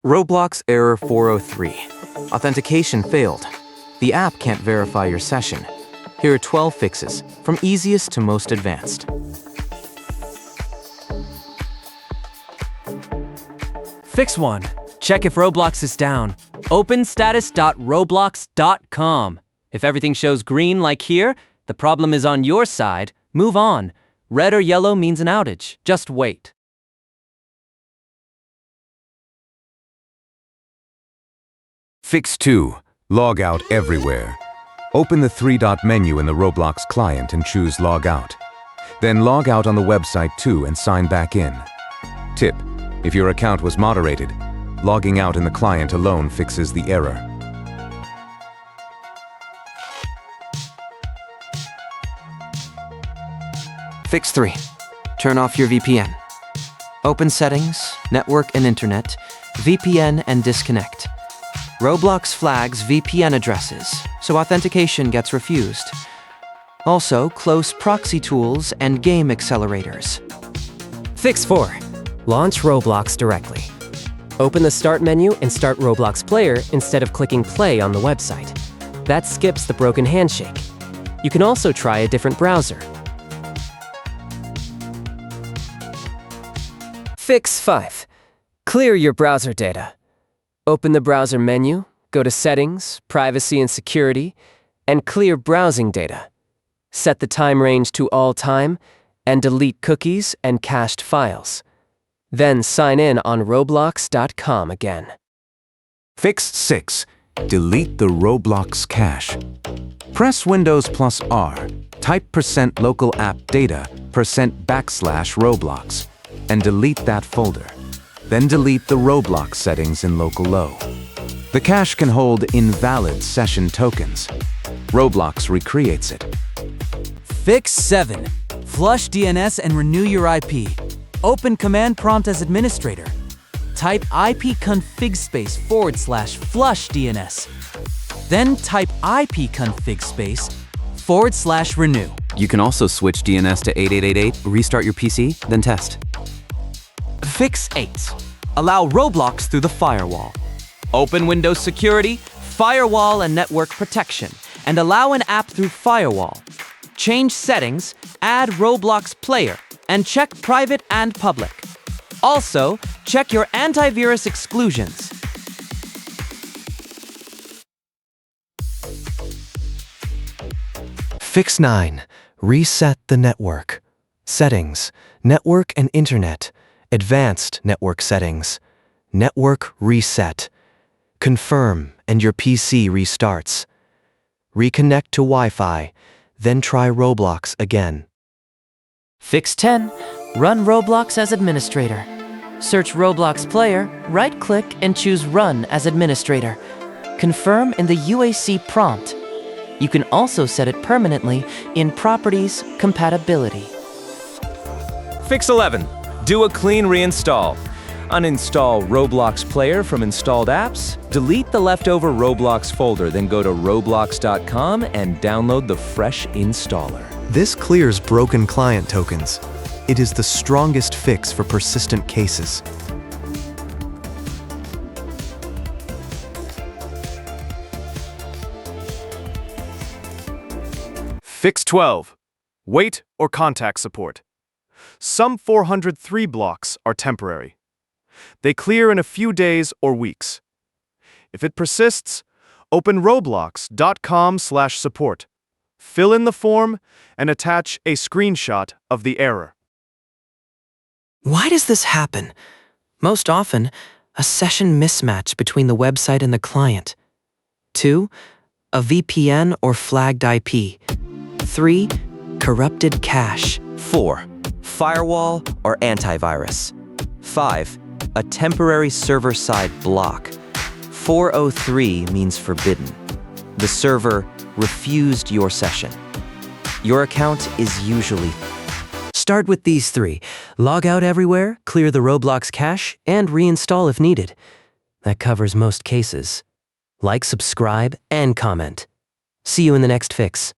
Roblox error 403. Authentication failed. The app can't verify your session. Here are 12 fixes, from easiest to most advanced. Fix 1. Check if Roblox is down. Open status.roblox.com. If everything shows green like here, the problem is on your side. Move on. Red or yellow means an outage. Just wait. Fix 2. Log out everywhere. Open the three-dot menu in the Roblox client and choose Log Out. Then log out on the website too and sign back in. Tip: if your account was moderated, logging out in the client alone fixes the error. Fix 3. Turn off your VPN. Open Settings, Network and Internet, VPN and Disconnect. Roblox flags VPN addresses, so authentication gets refused. Also, close proxy tools and game accelerators. Fix 4. Launch Roblox directly. Open the Start menu and start Roblox Player instead of clicking Play on the website. That skips the broken handshake. You can also try a different browser. Fix 5. Clear your browser data. Open the browser menu, go to Settings, Privacy and Security, and clear browsing data. Set the time range to all time, and delete cookies and cached files. Then sign in on Roblox.com again. Fix 6. Delete the Roblox cache. Press Windows plus R, type %local app data %\Roblox, and delete that folder. Then delete the Roblox settings in local low. The cache can hold invalid session tokens. Roblox recreates it. Fix 7. Flush DNS and renew your IP. Open Command Prompt as administrator. Type ipconfig /flush DNS. Then type ipconfig /renew. You can also switch DNS to 8888, restart your PC, then test. Fix 8. Allow Roblox through the firewall. Open Windows Security, Firewall and Network Protection, and allow an app through Firewall. Change settings, add Roblox Player, and check private and public. Also, check your antivirus exclusions. Fix 9. Reset the network. Settings, Network and Internet. Advanced network settings. Network reset. Confirm and your PC restarts. Reconnect to Wi-Fi, then try Roblox again. Fix 10. Run Roblox as administrator. Search Roblox Player, right-click and choose Run as administrator. Confirm in the UAC prompt. You can also set it permanently in Properties Compatibility. Fix 11. Do a clean reinstall. Uninstall Roblox Player from installed apps, delete the leftover Roblox folder, then go to roblox.com and download the fresh installer. This clears broken client tokens. It is the strongest fix for persistent cases. Fix 12. Wait or contact support. Some 403 blocks are temporary. They clear in a few days or weeks. If it persists, open roblox.com/support. Fill in the form and attach a screenshot of the error. Why does this happen? Most often, a session mismatch between the website and the client. 2. A VPN or flagged IP. 3. Corrupted cache. 4. Firewall or antivirus. 5. A temporary server-side block. 403 means forbidden. The server refused your session. Your account is usually... Start with these 3. Log out everywhere, clear the Roblox cache, and reinstall if needed. That covers most cases. Like, subscribe, and comment. See you in the next fix.